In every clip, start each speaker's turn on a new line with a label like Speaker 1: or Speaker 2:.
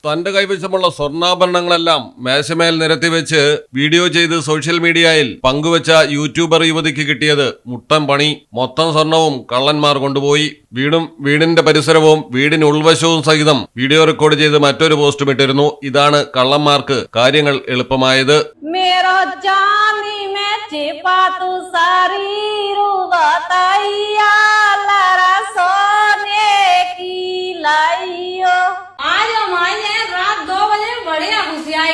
Speaker 1: തന്റെ കൈവശമുള്ള സ്വർണ്ണാഭരണങ്ങളെല്ലാം മേശമേൽ നിരത്തിവെച്ച് വീഡിയോ ചെയ്ത് സോഷ്യൽ മീഡിയയിൽ പങ്കുവച്ച യൂട്യൂബർ യുവതിക്ക് കിട്ടിയത് മുട്ടൻ പണി. മൊത്തം സ്വർണവും കള്ളന്മാർ കൊണ്ടുപോയി. വീടിന്റെ പരിസരവും വീടിന് ഉൾവശവും സഹിതം വീഡിയോ റെക്കോർഡ് ചെയ്ത് മറ്റൊരു പോസ്റ്റും ഇട്ടിരുന്നു. ഇതാണ് കള്ളന്മാർക്ക് കാര്യങ്ങൾ എളുപ്പമായത്.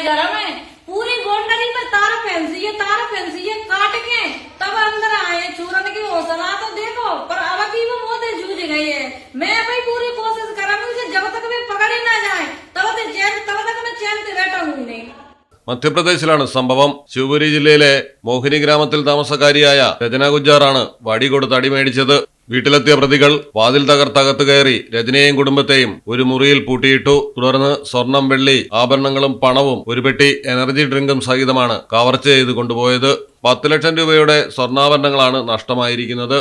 Speaker 2: घर में पूरी गोंडली में तारा फैंसी है काट के तब अंदर आए चूरन की हौसला तो देखो, पर अब की वो मोदे जूझ गई है। मैं भाई पूरी कोशिश करा मुझे जब तक मैं पकड़ ही ना जाए तब तक मैं चैन से बैठा हूँ नहीं।
Speaker 1: മധ്യപ്രദേശിലാണ് സംഭവം. ശിവപുരി ജില്ലയിലെ മോഹിനി ഗ്രാമത്തിൽ താമസക്കാരിയായ രചന ഗുജ്ജാറാണ് വടി കൊടുത്ത് അടിമേടിച്ചത്. വീട്ടിലെത്തിയ പ്രതികൾ വാതിൽ തകർത്തകത്ത് കയറി രചനയെയും കുടുംബത്തെയും ഒരു മുറിയിൽ പൂട്ടിയിട്ടു. തുടർന്ന് സ്വർണം, വെള്ളി, ആഭരണങ്ങളും പണവും ഒരു പെട്ടി എനർജി ഡ്രിങ്കും സഹിതമാണ് കവർച്ച ചെയ്ത് കൊണ്ടുപോയത്. 10 ലക്ഷം രൂപയുടെ സ്വർണ്ണാഭരണങ്ങളാണ് നഷ്ടമായിരിക്കുന്നത്.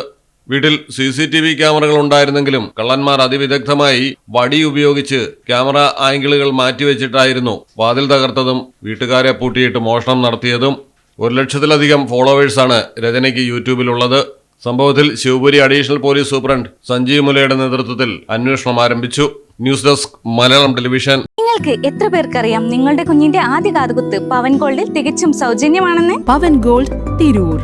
Speaker 1: വീട്ടിൽ CCTV ക്യാമറകൾ ഉണ്ടായിരുന്നെങ്കിലും കള്ളന്മാർ അതിവിദഗ്ധമായി വടി ഉപയോഗിച്ച് ക്യാമറ ആംഗിളുകൾ മാറ്റിവെച്ചിട്ടായിരുന്നു വാതിൽ തകർത്തതും വീട്ടുകാരെ പൂട്ടിയിട്ട് മോഷണം നടത്തിയതും. 1 ലക്ഷത്തിലധികം ഫോളോവേഴ്സാണ് രചനയ്ക്ക് യൂട്യൂബിലുള്ളത്. സംഭവത്തിൽ Shivpuri additional police superintendent Sanjeev മുലയുടെ നേതൃത്വത്തിൽ അന്വേഷണം ആരംഭിച്ചു. News desk Malayalam television.
Speaker 3: നിങ്ങൾക്ക് എത്ര പേർക്കറിയാം നിങ്ങളുടെ കുഞ്ഞിന്റെ ആദ്യ കാതുകുത്ത് പവൻ ഗോൾഡിൽ തികച്ചും സൗജന്യമാണെന്ന്?
Speaker 4: പവൻ ഗോൾഡ് തിരൂർ.